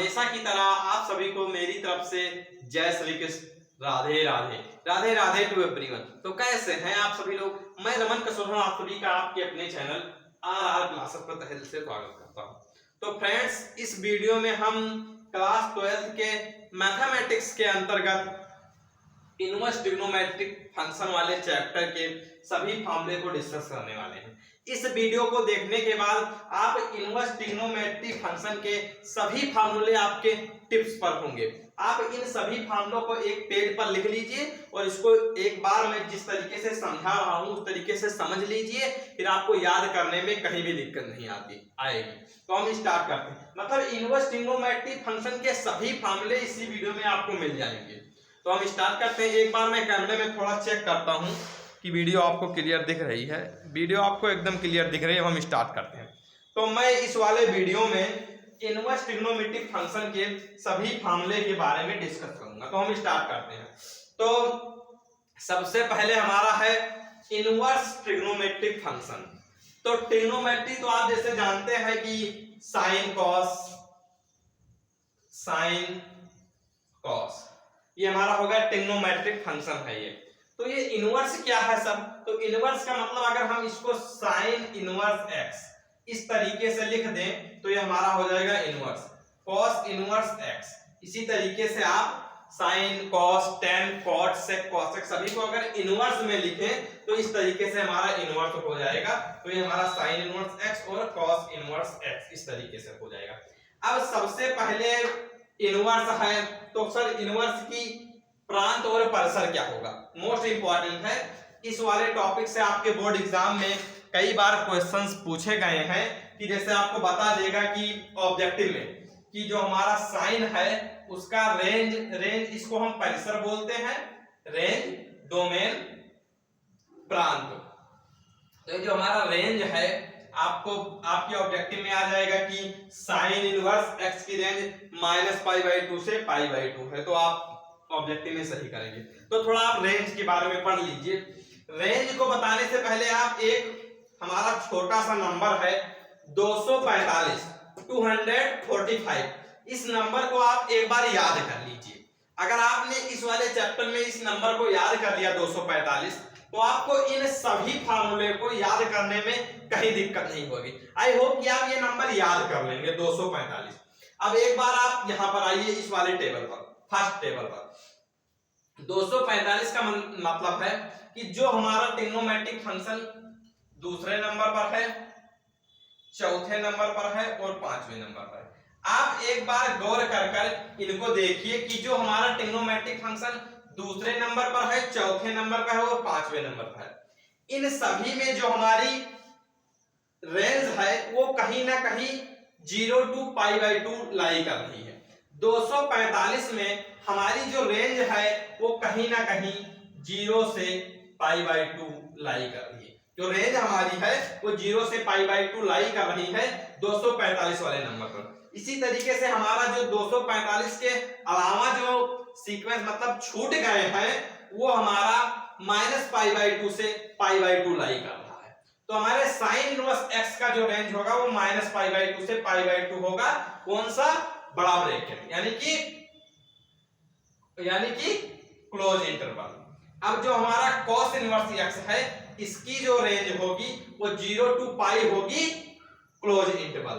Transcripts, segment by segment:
हमेशा की तरह आप सभी को मेरी तरफ से जय श्री कृष्ण, राधे राधे, राधे राधे टू एवरीवन। तो कैसे हैं आप सभी लोग? मैं रमन कसोरा आप सभी का आपके अपने चैनल आर क्लासेस पर तहे दिल से स्वागत करता हूं। तो फ्रेंड्स, इस वीडियो में हम क्लास 12 के मैथमेटिक्स के अंतर्गत इनवर्स ट्रिग्नोमेट्रिक फंक्शन वाले चैप्टर के सभी फॉर्मूले को डिस्कस करने वाले हैं। इस वीडियो को देखने के बाद आप इनवर्स ट्रिग्नोमेट्रिक फंक्शन के सभी फार्मूले आपके टिप्स पर होंगे। आप इन सभी फार्मूलों को एक पेज पर लिख लीजिए और इसको एक बार मैं जिस तरीके से समझा रहा हूं उस तरीके से समझ लीजिए, फिर आपको याद करने में कहीं भी दिक्कत नहीं आएगी। तो हम स्टार्ट करते हैं। मतलब इनवर्स ट्रिग्नोमेट्रिक फंक्शन के सभी फार्मूले इसी वीडियो में आपको मिल जाएंगे। तो हम स्टार्ट करते हैं। एक बार मैं कैमरे में थोड़ा चेक करता हूं कि वीडियो आपको क्लियर दिख रही है। वीडियो आपको एकदम क्लियर दिख रही है। हम स्टार्ट करते हैं। तो मैं इस वाले वीडियो में इनवर्स ट्रिग्नोमेट्रिक फंक्शन के सभी फार्मूले के बारे में डिस्कस करूंगा। तो हम स्टार्ट करते हैं। तो सबसे पहले हमारा है इनवर्स ट्रिग्नोमेट्रिक फंक्शन। तो ट्रिग्नोमेट्री तो आप जैसे जानते हैं कि साइन कॉस ये हमारा होगा ट्रिग्नोमेट्रिक फंक्शन है ये। तो ये इनवर्स क्या है सब? तो इनवर्स का मतलब अगर हम इसको साइन इनवर्स एक्स इस तरीके से लिख दें तो ये हमारा हो जाएगा इनवर्स। कॉस इनवर्स एक्स, इसी तरीके से आप sine cos tan cot sec cosec सभी को अगर इनवर्स में लिखें तो इस तरीके से हमारा इनवर्स हो जाएगा। तो ये हमारा साइन इनवर्स एक्स और कॉस इनवर्स एक्स इस तरीके से हो जाएगा। अब सबसे पहले इनवर्स है तो सर इनवर्स की प्रांत और परिसर क्या होगा? मोस्ट इंपॉर्टेंट है। इस वाले टॉपिक से आपके बोर्ड एग्जाम में कई बार क्वेश्चंस पूछे गए हैं कि जैसे आपको बता देगा कि ऑब्जेक्टिव में कि जो हमारा साइन है उसका रेंज इसको हम परिसर बोलते हैं, रेंज डोमेन प्रांत। तो जो हमारा रेंज है आपको आपके ऑब्जेक्टिव में आ जाएगा कि साइन इनवर्स एक्स की रेंज -π/2 से π/2 है। तो आप ऑब्जेक्टिव में सही करेंगे। तो थोड़ा आप रेंज के बारे में पढ़ लीजिए। रेंज को बताने से पहले आप एक हमारा छोटा सा नंबर है 245 इस नंबर को आप एक बार याद कर लीजिए। अगर आपने इस वाले चैप्टर में इस नंबर को याद कर लिया 245 तो आपको इन सभी फार्मूले को याद करने में कहीं दिक्कत नहीं होगी। आई होप कि आप ये नंबर याद कर लेंगे 245। अब एक बार आप यहां पर आइए इस वाले टेबल पर, फर्स्ट टेबल पर। 245 का मतलब है कि जो हमारा ट्रिग्नोमेट्रिक फंक्शन दूसरे नंबर पर है, चौथे नंबर पर है और पांचवें नंबर पर है। आप एक बार गौर कर इनको देखिए कि जो हमारा ट्रिग्नोमेट्रिक फंक्शन दूसरे नंबर पर है, चौथे नंबर पर है और पांचवें नंबर पर है, इन सभी में जो हमारी रेंज है वो कहीं ना कहीं 0 to π/2 लाई कर रही है। 245 में हमारी जो रेंज है वो कहीं ना कहीं 0 से π/2 लाई कर रही है। जो रेंज हमारी है वो 0 से π/2 लाई कर रही है 245 वाले नंबर पर। इसी तरीके से हमारा जो 245 के अलावा जो सीक्वेंस मतलब छूट गए हैं वो हमारा -π/2 से π/2 लाई कर रहा है। तो हमारे साइन इनवर्स एक्स का जो रेंज होगा वो -π/2 से π/2 होगा। कौन सा? बड़ा ब्रैकेट, यानी कि क्लोज इंटरवल। अब जो हमारा कॉस इनवर्स एक्स है इसकी जो रेंज होगी वो 0 to π होगी क्लोज इंटरवल,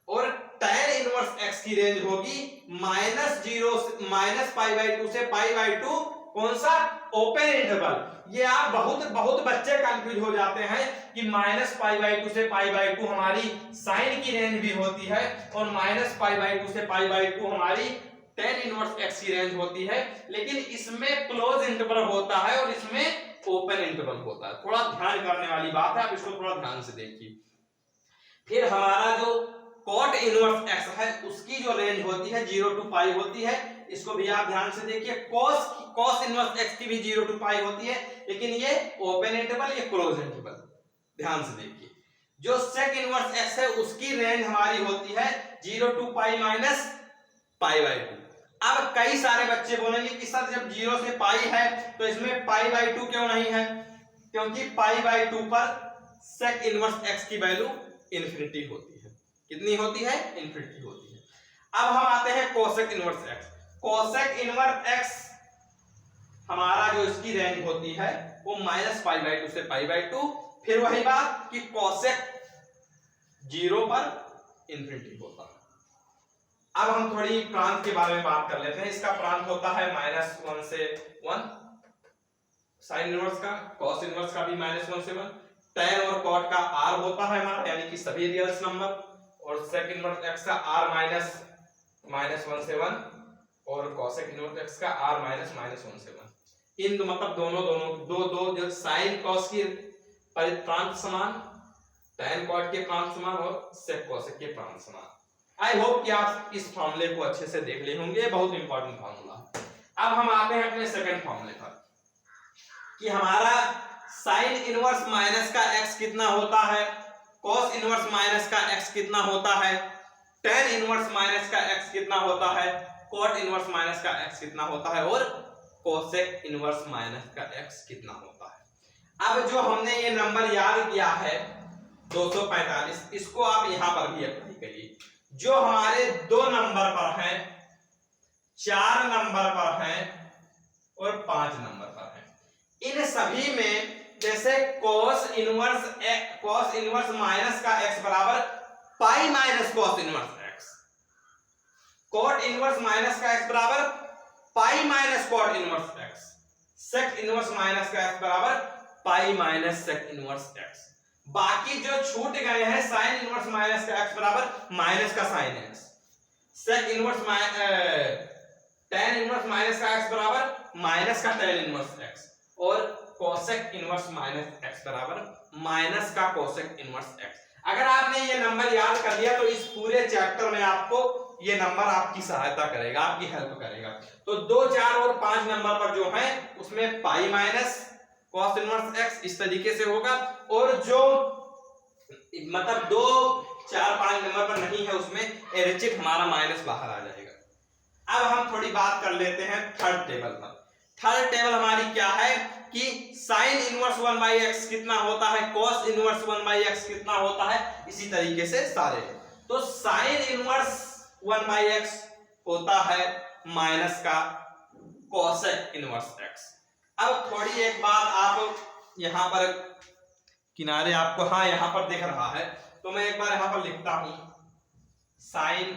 और tan इनवर्स एक्स की रेंज होगी -π/2 से π/2 कौन सा? Open interval. ये आप बहुत बच्चे कंफ्यूज हो जाते हैं कि -π/2 से π/2 हमारी साइन की रेंज भी होती है और -π/2 से π/2 हमारी tan इनवर्स एक्स की रेंज होती है, लेकिन इसमें क्लोज इंटरवल होता है और इसमें ओपन इंटरवल होता है। थोड़ा ध्यान करने वाली बात है, आप इसको थोड़ा ध्यान से देखिए। फिर हमारा जो cot इनवर्स x है उसकी जो रेंज होती है 0 to π होती है। इसको भी आप ध्यान से देखिए। cos इनवर्स x की भी 0 to π होती है, लेकिन ये ओपन इंटरवल, ये क्लोज इंटरवल। ध्यान से देखिए। जो sec इनवर्स x है उसकी रेंज हमारी होती है 0 to π माइनस π/2। अब कई सारे बच्चे बोलेंगे कि सर जब 0 से π है तो इसमें π/2 क्यों नहीं है? क्योंकि π/2 पर sec इनवर्स x की वैल्यू इन्फिनिटी होती है। कितनी होती है? इन्फिनिटी होती है। अब हम आते हैं cosec inverse x. Cosec inverse x हमारा जो इसकी रेंज होती है वो -π/2 से π/2। फिर वही बात कि कोसेक 0 पर इंफिनिटी होता है। अब हम थोड़ी प्रांत के बारे में बात कर लेते हैं। इसका प्रांत होता है -1 से 1, साइन इनवर्स का, कॉस इनवर्स का भी -1 से 1, tan और cot का r होता है हमारा, यानी कि सभी रियल्स नंबर, और सेक इनवर्स x का r -1 से 1 और कोसेक इनवर्स x का r -1 से 1। इन दो मतलब दोनों जो साइन कॉस की प्रांत समान, tan cot के प्रांत समान और sec कोसेक के प्रांत समान। आई होप कि आप इस फॉर्मूले को अच्छे से देख लिए होंगे, बहुत इंपॉर्टेंट फॉर्मूला। अब हम आते हैं अपने सेकंड फॉर्मूले पर कि हमारा साइन इनवर्स माइनस का x कितना होता है, कॉस इनवर्स माइनस का x कितना होता है, tan इनवर्स माइनस का x कितना होता है, cot इनवर्स माइनस का x कितना होता है और कोसेक इनवर्स माइनस का x कितना होता है। अब जो हमने ये नंबर याद किया है 245, इसको आप यहां पर भी अप्लाई करिए। जो हमारे 2 नंबर पर हैं, 4 नंबर पर हैं और 5 नंबर पर हैं, इन सभी में जैसे cos इनवर्स माइनस का x बराबर pi minus cos inverse x, cot inverse minus का x बराबर pi minus cot inverse x, sec inverse minus का x बराबर pi minus sec inverse x। बाकी जो छूट गए हैं साइन इनवर्स माइनस का x बराबर माइनस का sine x, sec inverse tan inverse minus का x बराबर माइनस का tan इनवर्स x और कोसेक इनवर्स माइनस x बराबर माइनस का कोसेक इनवर्स x। अगर आपने ये नंबर याद कर लिया तो इस पूरे चैप्टर में आपको ये नंबर आपकी सहायता करेगा, आपकी हेल्प करेगा। तो 2, 4 और 5 नंबर पर जो है उसमें पाई माइनस cos इनवर्स x इस तरीके से होगा, और जो मतलब 2, 4, 5 नंबर पर नहीं है उसमें एरिचिट हमारा माइनस बाहर आ जाएगा। अब हम थोड़ी बात कर लेते हैं थर्ड टेबल पर। थर्ड टेबल हमारी क्या है कि साइन इनवर्स 1/x कितना होता है, cos इनवर्स 1/x कितना होता है, इसी तरीके से सारे। तो साइन इनवर्स 1/x होता है माइनस का कोसेक इनवर्स x। अब थोड़ी एक बात आप यहां पर किनारे आपको, हाँ यहां पर दिख रहा है तो मैं एक बार यहां पर लिखता हूं, sine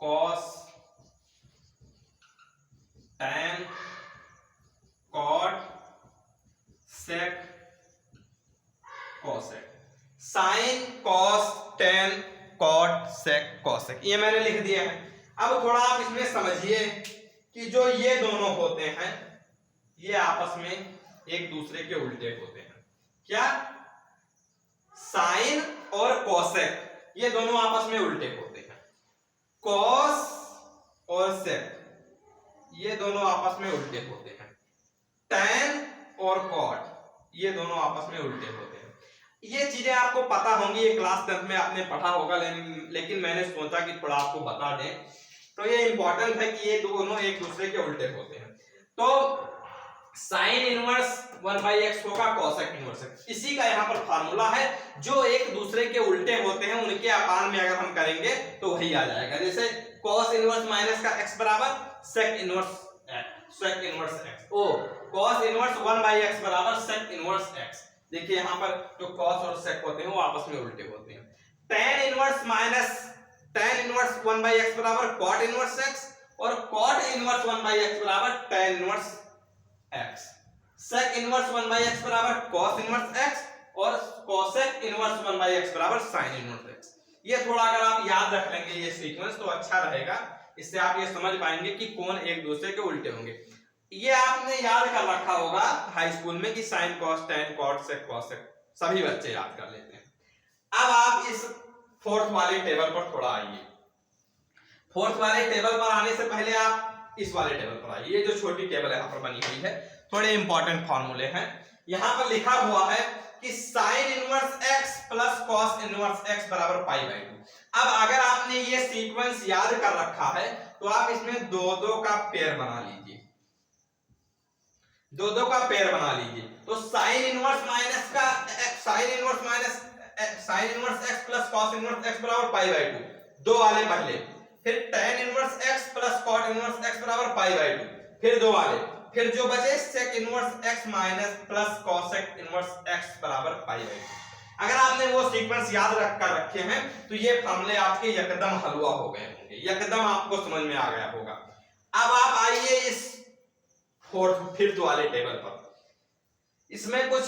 cos tan cot sec cosec, sine cos tan cot sec cosec, ये मैंने लिख दिया है। अब थोड़ा आप इसमें समझिए कि जो ये दोनों होते हैं ये आपस में एक दूसरे के उल्टे होते हैं। क्या? साइन और कोसेक ये दोनों आपस में उल्टे होते हैं। कॉस और सेक ये दोनों आपस में उल्टे होते हैं। टैन और कॉट ये दोनों आपस में उल्टे होते हैं। ये चीजें आपको पता होंगी, ये क्लास 10 में आपने पढ़ा होगा, लेकिन मैंने सोचा कि थोड़ा आपको बता दें। तो ये इंपॉर्टेंट है कि ये दोनों एक दूसरे के उल्टे होते हैं। तो साइन इनवर्स 1/x होगा कोसेक इनवर्स x, इसी का यहाँ पर फार्मूला है। जो एक दूसरे के उल्टे होते हैं उनके अपान में अगर हम करेंगे तो वही आ जाएगा। जैसे cos इनवर्स माइनस का x बराबर sec इनवर्स x, ओ cos इनवर्स 1/x बराबर sec इनवर्स x। देखिए यहाँ पर जो cos और sec होते हैं वो आपस में उल्टे होते हैं। tan इनवर्स 1/x बराबर cot इनवर्स x और cot इनवर्स 1/x बराबर tan inverse x। sec inverse 1/x बराबर cos इनवर्स x और cosec इनवर्स 1/x बराबर sin इनवर्स x। ये थोड़ा अगर आप याद रख लेंगे ये सीक्वेंस तो अच्छा रहेगा, इससे आप ये समझ पाएंगे कि कौन एक दूसरे के उल्टे होंगे। ये आपने याद कर रखा होगा हाई स्कूल में कि sin cos tan cot sec cosec, सभी बच्चे याद कर लेते हैं। अब आप इस फोर्थ वाले टेबल पर थोड़ा आइए। फोर्थ वाले टेबल पर आने से पहले आप इस वाले टेबल पर आइए। ये जो छोटी टेबल यहाँ पर बनी हुई है, थोड़े इंपॉर्टेंट फॉर्मूले हैं। यहाँ पर लिखा हुआ है कि sine inverse x plus cos inverse x बराबर π/2। अब अगर आपने ये सीक्वेंस याद कर रखा है तो आप इसमें 2-2 का पेयर बना लीजिए, 2-2 का पेयर बना लीजिए। तो साइन इनवर्स माइनस का sign inverse x plus cos inverse x बराबर π/2, दो वाले पहले, फिर tan inverse x plus cot inverse x बराबर पाई बाई 2, फिर दो वाले, फिर जो बचे sec inverse x minus plus cosec inverse x बराबर पाई बाई 2। अगर आपने वो सीक्वेंस याद रखे हैं तो ये फार्मूले आपके यकदम हलवा हो गए होंगे, यकदम आपको समझ में आ गया होगा। अब आप आइए इस फिफ्थ वाले टेबल पर। इसमें कुछ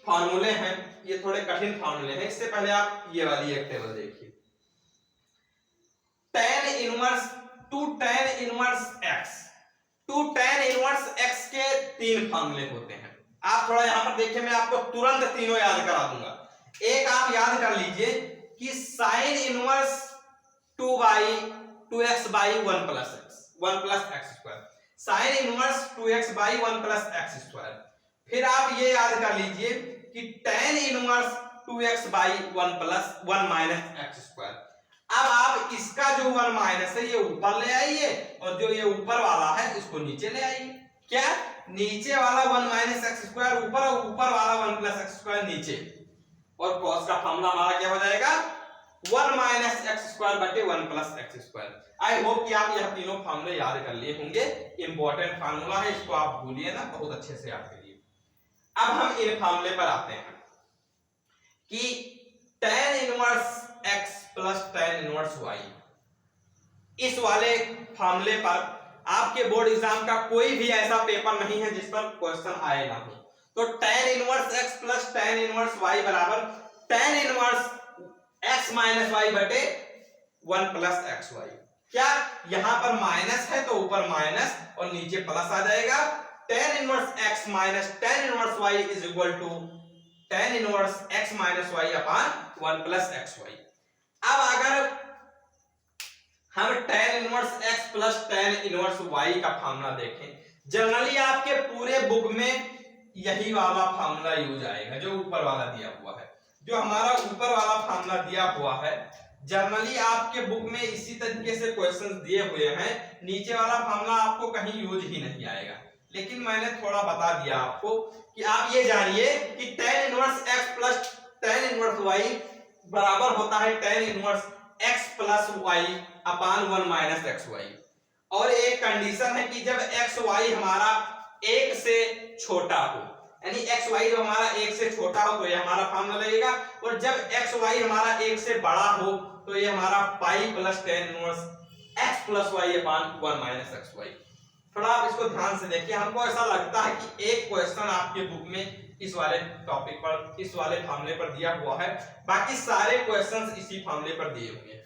फार्मूले हैं, ये थोड़े कठिन फार्मूले हैं। इससे पहले आप ये वाली एक टेबल देखिए, tan inverse two tan inverse x, two tan inverse x के तीन फार्मूले होते हैं। आप थोड़ा यहां पर देखिए, मैं आपको तुरंत तीनों याद करा दूंगा। एक आप याद कर लीजिए कि sin inverse 2x by 1 plus x square, sin inverse 2x by 1 plus x square. फिर आप ये याद कर लीजिए कि tan inverse 2x by 1 minus x square. अब आप इसका जो 1 माइनस है ये ऊपर ले आइए और जो ये ऊपर वाला है इसको नीचे ले आइए। क्या, नीचे वाला 1 माइनस एक्स स्क्वायर ऊपर और ऊपर वाला 1 प्लस एक्स स्क्वायर नीचे, और cos का फॉर्मूला हमारा क्या हो जाएगा 1 माइनस एक्स स्क्वायर बटे 1 plus x square. I hope कि आप यह तीनों फॉर्मूले याद कर लिए होंगे। इंपॉर्टेंट फार्मूला है, इसको आप भूलिए ना, बहुत अच्छे से याद करिए। अब हम इन फार्मूले पर आते हैं कि tan inverse x plus tan inverse y, इस वाले फार्मूले पर आपके बोर्ड एग्जाम का कोई भी ऐसा पेपर नहीं है जिस पर क्वेश्चन आए ना हो। तो tan inverse x plus tan inverse y बराबर tan inverse x minus y बटे 1 प्लस एक्स वाई। क्या, यहां पर माइनस है तो ऊपर माइनस और नीचे प्लस आ जाएगा। tan inverse x minus tan inverse y is equal to tan inverse x minus y upon 1 plus x y. अब अगर हम tan inverse x plus tan inverse y का फार्मूला देखें, जनरली आपके पूरे बुक में यही वाला फार्मूला यूज आएगा जो ऊपर वाला दिया हुआ है। जो हमारा ऊपर वाला फार्मूला दिया हुआ है, जनरली आपके बुक में इसी तरीके से क्वेश्चंस दिए हुए हैं। नीचे वाला फार्मूला आपको कहीं यूज ही नहीं आएगा, लेकिन मैंने थोड़ा बता दिया आपको कि आप ये जानिए कि tan inverse x plus tan inverse y बराबर होता है tan inverse x plus y upon 1 minus x y. और एक कंडीशन है कि जब एक्स वाई हमारा एक से छोटा हो, यानी एक्स वाई जो हमारा एक से छोटा हो तो ये हमारा फार्मूला लगेगा, और जब एक्स वाई हमारा एक से बड़ा हो तो ये हमारा pi plus tan inverse x plus y upon 1 minus x y. थोड़ा आप इसको ध्यान से देखिए, हमको ऐसा लगता है कि एक क्वेश्चन आपके बुक में इस वाले टॉपिक पर, इस वाले फार्मूले पर दिया हुआ है, बाकी सारे क्वेश्चंस इसी फार्मूले पर दिए हुए हैं।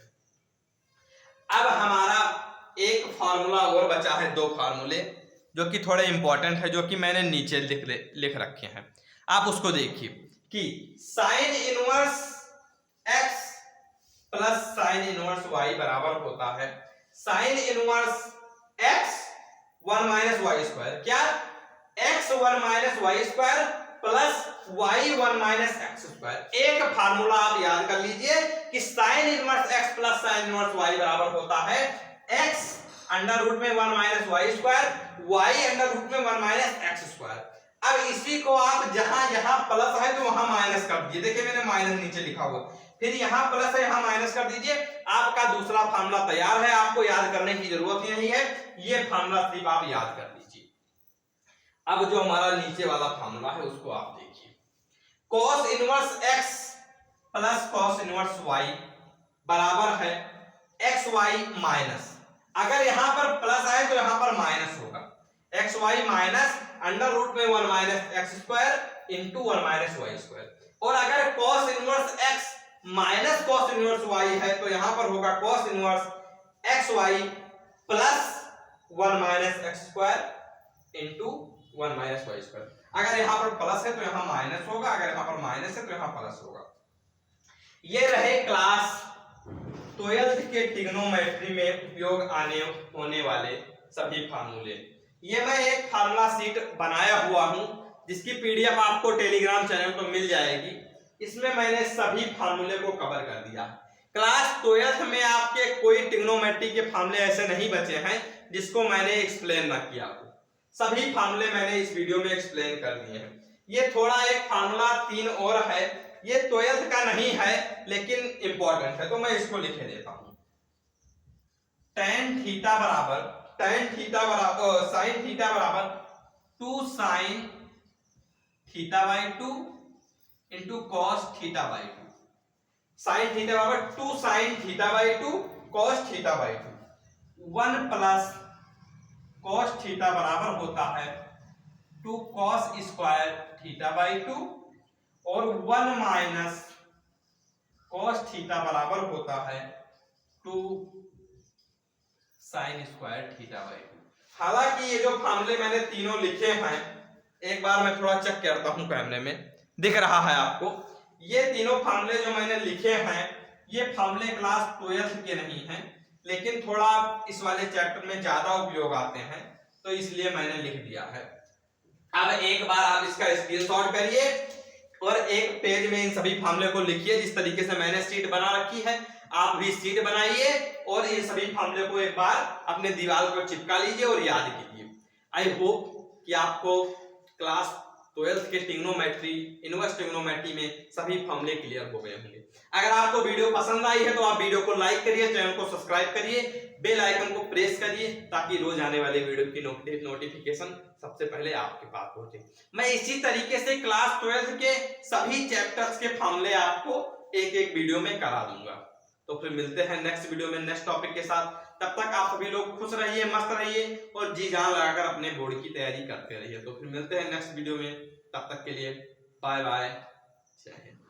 अब हमारा एक फार्मूला और बचा है, दो फार्मूले जो कि थोड़े इंपॉर्टेंट है, जो कि मैंने नीचे लिख रखे हैं। आप उसको देखिए कि sine inverse x plus sine inverse y बराबर होता है sine inverse x 1 minus y square. क्या, x 1 minus y square plus y 1 minus x square. एक फार्मूला आप याद कर लीजिए कि sine inverse x plus sine inverse y बराबर होता है x अंडर रूट में 1 minus y square, y under root में 1 माइनस एक्स स्क्वायर। अब इसी को आप जहां यहां प्लस है तो वहां माइनस कर दीजिए। देखिए मैंने माइनस नीचे लिखा हुआ, फिर यहां प्लस है यहां माइनस कर दीजिए, आपका दूसरा फार्मूला तैयार है। आपको याद करने की जरूरत ही नहीं है, ये फार्मूला सिर्फ आप याद कर लीजिए। अब जो हमारा नीचे वाला फार्मूला है उसको आप देखिए, cos inverse x plus cos inverse y बराबर है xy माइनस, अगर यहां पर प्लस आए तो यहां पर माइनस होगा, xy माइनस अंडर रूट में 1 minus x square into 1 minus y square. और अगर cos inverse x minus cos inverse y है तो यहां पर होगा cos inverse xy plus 1 minus x square into 1 minus y square. अगर यहां पर प्लस है तो यहां माइनस होगा, अगर यहां पर माइनस है तो यहां प्लस होगा। ये रहे क्लास 12th के ट्रिग्नोमेट्री में उपयोग होने वाले सभी फार्मूले। ये मैं एक फार्मूला शीट बनाया हुआ हूं जिसकी पीडीएफ आपको टेलीग्राम चैनल पर मिल जाएगी। इसमें मैंने सभी फार्मूले को कवर कर दिया। क्लास 12th में आपके कोई ट्रिग्नोमेट्री के फार्मूले ऐसे नहीं बचे हैं जिसको मैंने एक्सप्लेन ना किया हो, सभी फार्मूले मैंने इस वीडियो में एक्सप्लेन कर दिए हैं। ये थोड़ा एक फार्मूला 3 और है, ये 12th का नहीं है लेकिन इंपॉर्टेंट है तो मैं इसको लिखे देता हूं। tan थीटा बराबर sin थीटा बराबर 2 sin theta by 2 into cos theta by 2। Sine theta बराबर 2 sin theta by 2 cos theta by 2। 1 plus cos theta बराबर होता है 2 cos स्क्वायर थीटा बाई 2 और 1 माइनस cos थीटा बराबर होता है 2 sin स्क्वायर थीटा बाई 2। हालांकि ये जो फार्मूले मैंने तीनों लिखे हैं, एक बार मैं थोड़ा चेक करता हूं, कैमरे में दिख रहा है आपको। ये तीनों फार्मूले जो मैंने लिखे हैं ये फार्मूले क्लास 12th के नहीं हैं, लेकिन थोड़ा इस वाले चैप्टर में ज्यादा उपयोग आते हैं, तो इसलिए मैंने लिख दिया है। अब एक बार आप इसका स्क्रीनशॉट करिए और एक पेज में इन सभी फार्मूले को लिखिए। जिस तरीके से मैंने शीट बना रखी है आप भी शीट बनाइए और इन सभी फार्मूले को एक बार अपने दीवार पर चिपका लीजिए और याद कीजिए। आई होप कि आपको क्लास 12th के ट्रिग्नोमेट्री, इनवर्स ट्रिग्नोमेट्री में सभी फार्मूले क्लियर हो गए होंगे। अगर आपको वीडियो पसंद आई है तो आप वीडियो को लाइक करिए, चैनल को सब्सक्राइब करिए, बेल आइकन को प्रेस करिए ताकि रोज आने वाले वीडियो की नोटिफिकेशन सबसे पहले आपके पास पहुंचे। मैं इसी तरीके से क्लास 12th के सभी चैप्टर्स के फार्मूले आपको एक एक वीडियो में करा दूंगा। तो फिर मिलते हैं नेक्स्ट वीडियो में नेक्स्ट टॉपिक के साथ। तब तक आप सभी लोग खुश रहिए, मस्त रहिए और जी जान लगाकर अपने बोर्ड की तैयारी करते रहिए। तो फिर मिलते हैं नेक्स्ट वीडियो में, तब तक के लिए बाय बाय, जय हिंद।